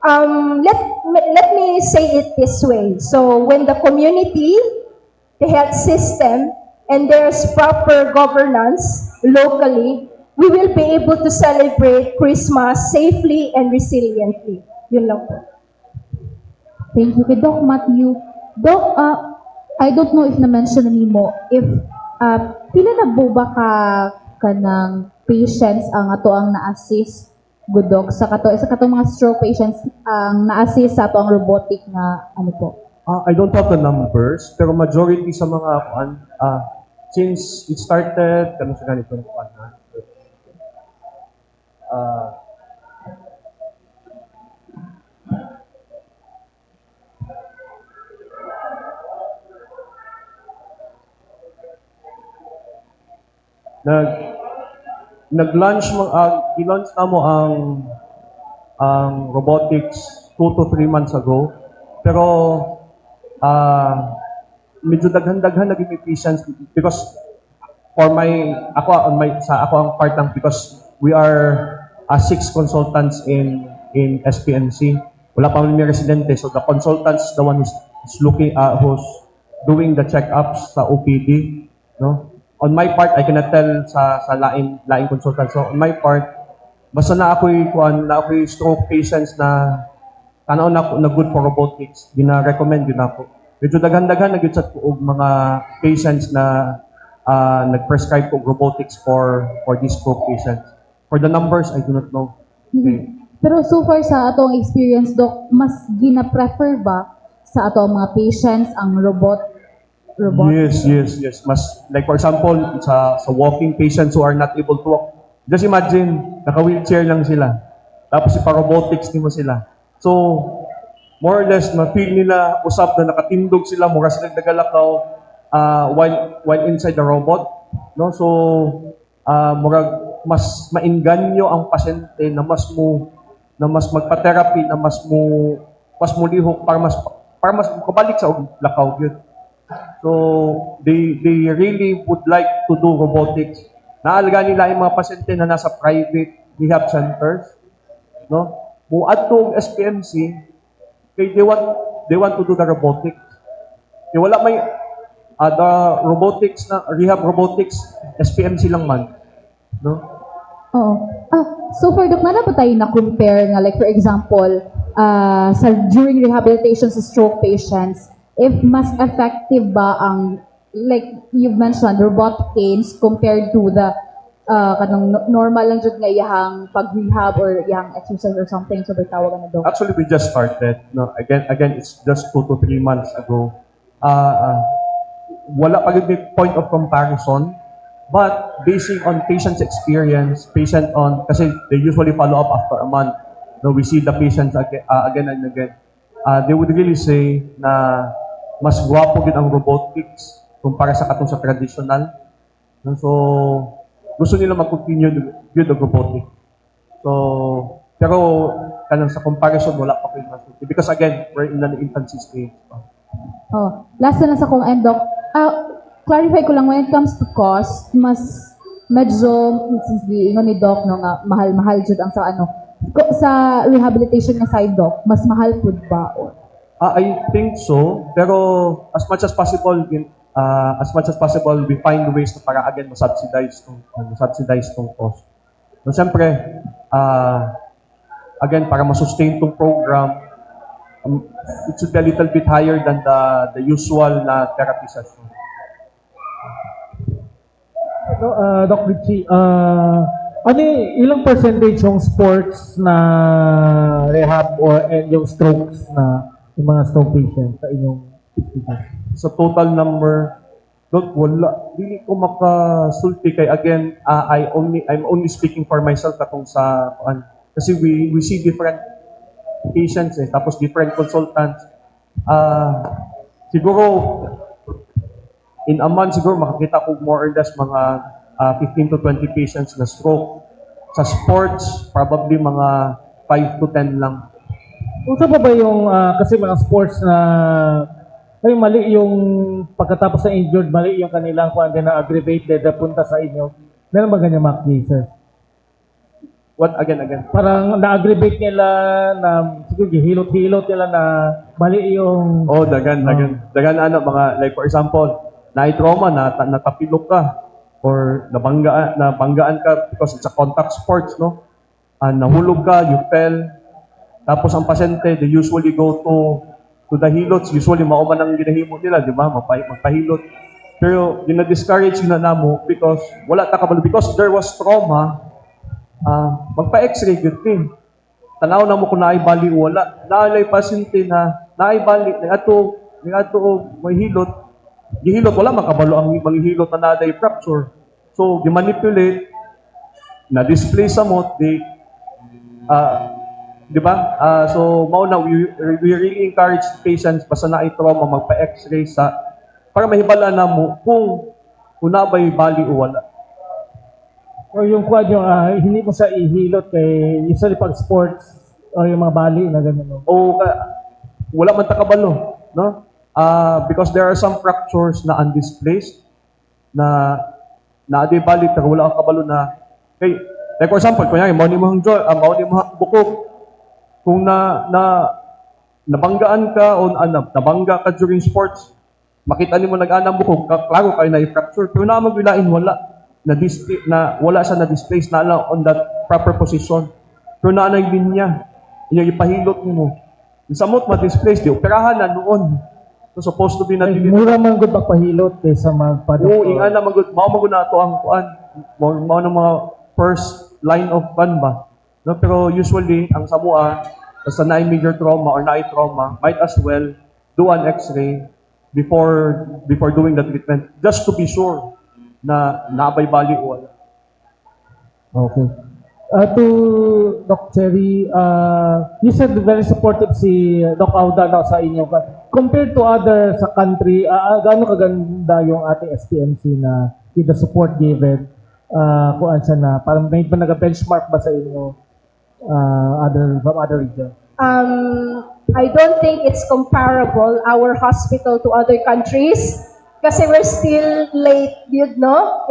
let me say it this way. So, when the community, the health system, and there's proper governance locally, we will be able to celebrate Christmas safely and resiliently. Yun lang po. Thank you kay Doc Matthew. Doc, I don't know if na-mention na mo, if pila na po ba ka ng patients ang ato ang na-assist, good doc, sa katong mga stroke patients ang na-assist sa ato ang robotic na ano po? I don't have the numbers, pero majority sa mga since it started, kano sa ganito ng nag-launch i-launch na mo ang robotics 2 to 3 months ago. Pero medyo daghan-daghan naging patients because ako ang part ng, because we are 6 consultants in SPNC. Wala pa may residente, so the consultants the one who's looking who's doing the check-ups sa OPD, no? On my part, I cannot tell sa laing consultant. So on my part, basta na ako'y stroke patients na tanaw na good for robotics, gina-recommend yun ako. Medyo daghan-daghan na sa og mga patients na nag-prescribe ko robotics for these stroke patients. For the numbers, I do not know. Okay. Pero so far sa atong experience, Doc, mas gina-prefer ba sa atong mga patients ang robot? Yes. Mas, like for example, sa walking patients who are not able to walk, just imagine, naka-wheelchair lang sila. Tapos ipa-robotics mo sila. So, more or less, ma-feel nila usap na nakatindog sila, mura sila nagalakaw while inside the robot. No? So, mas mainganyo ang pasyente na mas magpa-therapy, na mas mo lihok para mas kabalik sa lakaw yun. So, they really would like to do robotics. Naalaga nila yung mga pasyente na nasa private rehab centers, no? Muad to SPMC, kay they want to do the robotics. Kaya wala may the robotics na rehab robotics SPMC lang man, no? Oo. So far, Doc, na ba tayo na-compare nga, like for example, during rehabilitation sa stroke patients, if mas effective ba ang, like you've mentioned, robotic canes compared to the kanang normal lang jud nga iyang pag-rehab or iyang exercise or something, so tawagan na Doc? Actually, we just started. No, again, it's just 2 to 3 months ago. Wala pa yung point of comparison, but basing on patient's experience, kasi they usually follow up after a month. No, we see the patients again and again. They would really say na mas gwapo din ang robotics kumpara sa katong sa traditional. So, gusto nila mag-continue with the robotics. Pero kanang sa comparison, wala pa kayo masulti. Because again, we're in an infancy stage. Oh, last na lang sa kong end, Doc. Clarify ko lang, when it comes to cost, mas medyo, since di ingon ni Doc, no, nga, mahal-mahal jud ang sa sa rehabilitation nga side, Doc, mas mahal pud ba? I think so, pero as much as possible, we find ways na para again masubsidize tong cost. So, siyempre, again, para masustain tong program, it should be a little bit higher than the usual na therapy session. Doc Richie, ilang percentage yung sports na rehab and yung strokes na yung mga stroke patients sa inyong institution? Sa total number, Doc, wala. Dili ko makasulti kay again, I'm only speaking for myself katong sa kasi we see different patients tapos different consultants. Siguro in a month siguro makakita ko more or less mga 15 to 20 patients na stroke. Sa sports, probably mga 5 to 10 lang. Kung pa ba yung, kasi mga sports na, ay mali yung pagkatapos na injured, mali yung kanilang kung na aggravated na punta sa inyo. Meron ba ganyan mga cases? What? Again? Parang na-aggravate nila na, siguro hilot-hilot nila na mali yung... Oh, dagan mga, like for example, na-trauma, natapilok ka, or nabanggaan ka because it's a contact sports, no? Nahulog ka, you fell. Tapos ang pasyente, they usually go to the hilots. Usually, mauman ang ginahimo nila, di ba? Magpahilot. Pero, discourage na namo because wala ta kabalo. Because there was trauma, magpa-x-ray, good thing. Tanaw na mo kung naibali o wala. Naalay pasyente na naibali, ato may hilot. Gihilot, wala makabalo ang manghihilot na naday fracture. So, gimanipulate, na-display sa mo, di ba? So, mauna, we really encourage patients basta na trauma magpa-x-ray para mahibala na mo kung na ba'y bali o wala. O yung quad yung hindi mo sa ihilot kay usually pag sports o yung mga bali na gano'n. No? O wala man takabalo, no? Because there are some fractures na undisplaced na di bali pero wala kang kabalo na like for example, kunyari mao ni mo ang bukog. Kung nabanggaan ka o nabangga ka during sports, makita nimo nag-anang bukog, klaro kayo na i-fracture. Pero na magwilain wala siya na-displace na lang on that proper position. Pero na yung linya, yung ipahilot mo. Samot ma-displace, di operahan na noon. So supposed to be na mura man gud pagpahilot kaysa magpadok. Oo, ingana man gud mao na to ang kuan. Mao ng mga first line of ba. No, pero usually ang samua basta na major trauma or na trauma, might as well do an X-ray before doing the treatment just to be sure na nabay bali o wala. Okay. To Doc Cherry, you said very supportive si Doc Auda na sa inyo. Compared to other sa country, gaano kaganda yung ating SPMC na with the support given? Kuan siya na, parang may nag-benchmark ba sa inyo from other regions? I don't think it's comparable, our hospital to other countries. Kasi we're still late,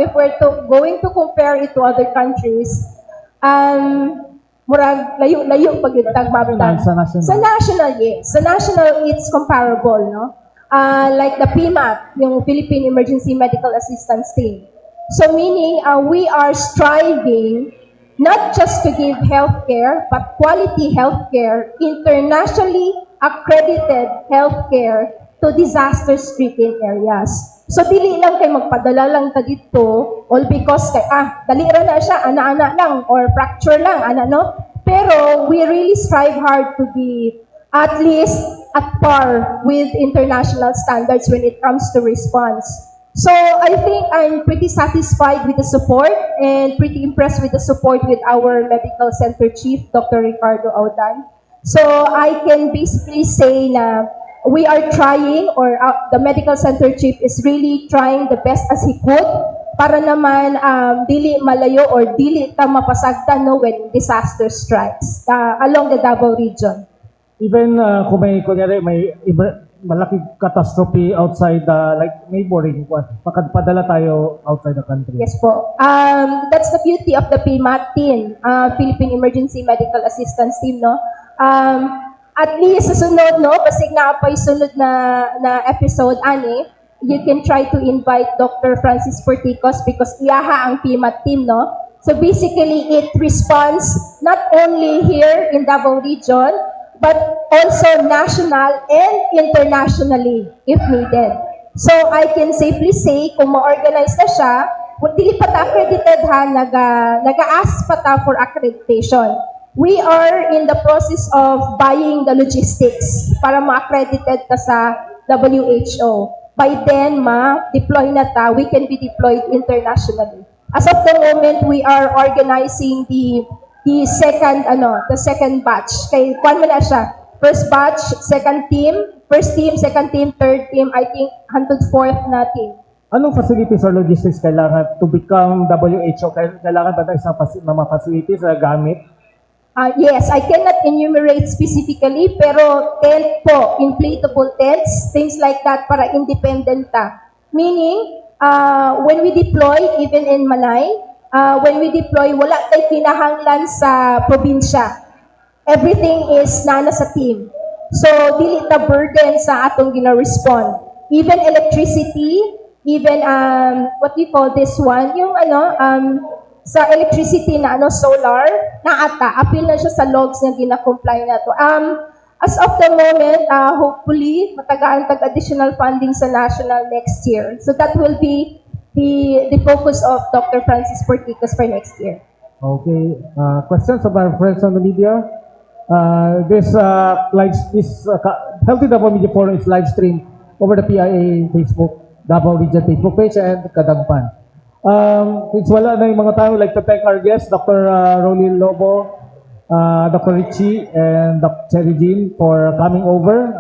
if we're going to compare it to other countries. Murag layo pag yung tagbabtan. Sa national. Sa national, yes. Sa national, it's comparable, no? Like the PMAT, yung Philippine Emergency Medical Assistance Team. So meaning, we are striving not just to give healthcare, but quality healthcare, internationally accredited healthcare to disaster-stricken areas. So, dili lang kay magpadala lang ta dito, all because kay, dali ra na siya, ana-ana lang, or fracture lang, no? Pero, we really strive hard to be at least at par with international standards when it comes to response. So, I think I'm pretty satisfied with the support and pretty impressed with the support with our medical center chief, Dr. Ricardo Audan. So, I can basically say na we are trying, or the medical center chief is really trying the best as he could para naman dili malayo or dili ta mapasagtan no when disaster strikes along the Davao region. Even kung may, kunyari, may malaking catastrophe outside like neighboring, makadpadala tayo outside the country. Yes po. That's the beauty of the PMAT team, Philippine Emergency Medical Assistance Team, no? At least sa sunod, no, basig na pa'y sunod na episode, ani, you can try to invite Dr. Francis Porticos because iyaha ang PMAT team, no? So basically, it responds not only here in Davao region, but also national and internationally if needed. So I can safely say, kung ma-organize na siya, dili pa ta accredited ha, nag-ask pa ta for accreditation. We are in the process of buying the logistics para ma-accredited ta sa WHO. By then, ma-deploy na ta, we can be deployed internationally. As of the moment, we are organizing the second batch. Kay kuan man na siya. First batch, second team, second team, third team, I think hantod fourth na team. Anong facilities or logistics kailangan to become WHO? Kailangan ba tayo isang mga facilities na gamit? Yes, I cannot enumerate specifically, pero tent po, inflatable tents, things like that para independent ta. Meaning, when we deploy, even in Manay, when we deploy, wala tayo kinahanglan sa probinsya. Everything is nana sa team. So, dili ta burden sa atong gina-respond. Even electricity, even, what do you call this one? Yung sa electricity na solar, na ata, appeal na siya sa logs na gina-comply na to. As of the moment, hopefully, matagaan additional funding sa national next year. So, that will be the focus of Dr. Francis Porticos for next year. Okay. Questions of our friends on the media? This Healthy Davao Media Forum is live streamed over the PIA Facebook, Davao Region Facebook page and Kadagpan. Since wala na yung mga tao, I'd like to thank our guests, Dr. Rolly Lobo, Dr. Richie, and Dr. Cherry Jean for coming over.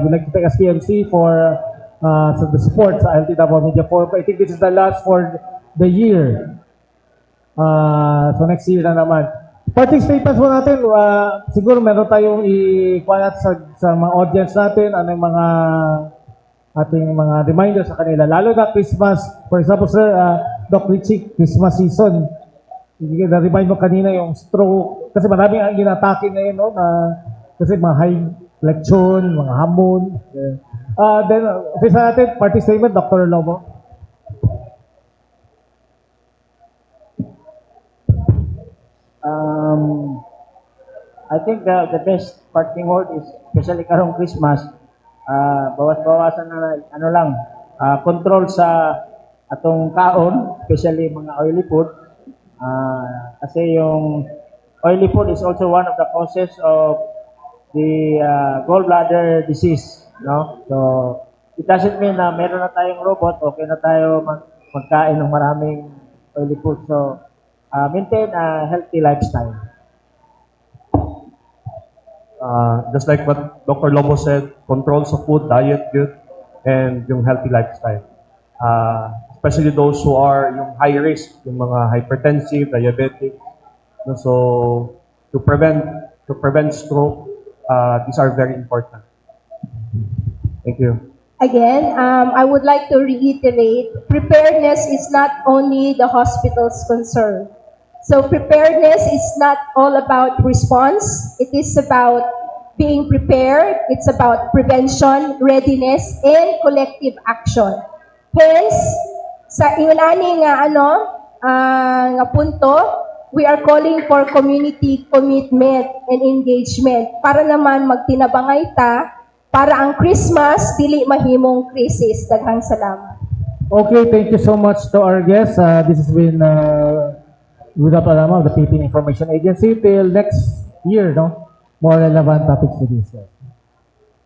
We'd like to thank SPMC for the support sa Healthy Davao Media Forum. I think this is the last for the year. So next year na naman. Parting statements po natin, siguro meron tayong i-kuha sa mga audience natin, ano yung mga ating mga reminders sa kanila. Lalo na Christmas, for example, sir, Doc Richie, Christmas season. Na-remind mo kanina yung stroke, kasi maraming ang ginatake ngayon, no, kasi mga high lechon, mga hamon. Then, umpisa natin, parting statement, Dr. Lobo. I think the best parting word is, especially karong Christmas, bawas-bawasan na control sa atong kaon, especially mga oily food. Kasi yung oily food is also one of the causes of the gallbladder disease, no? So it doesn't mean na meron na tayong robot, okay na tayo magkain ng maraming oily food. So maintain a healthy lifestyle. Just like what Dr. Lobo said, control sa food, diet, good, and yung healthy lifestyle. Especially those who are yung high risk, yung mga hypertensive, diabetic. So to prevent stroke, these are very important. Thank you. Again, I would like to reiterate, preparedness is not only the hospital's concern. So preparedness is not all about response. It is about being prepared. It's about prevention, readiness, and collective action. Hence, sa inani nga nga punto, we are calling for community commitment and engagement para naman magtinabangay ta para ang Christmas dili mahimong crisis. Daghang salamat. Okay, thank you so much to our guests. This has been Ruda Palama of the Philippine Information Agency. Till next year, no? More relevant topics to this.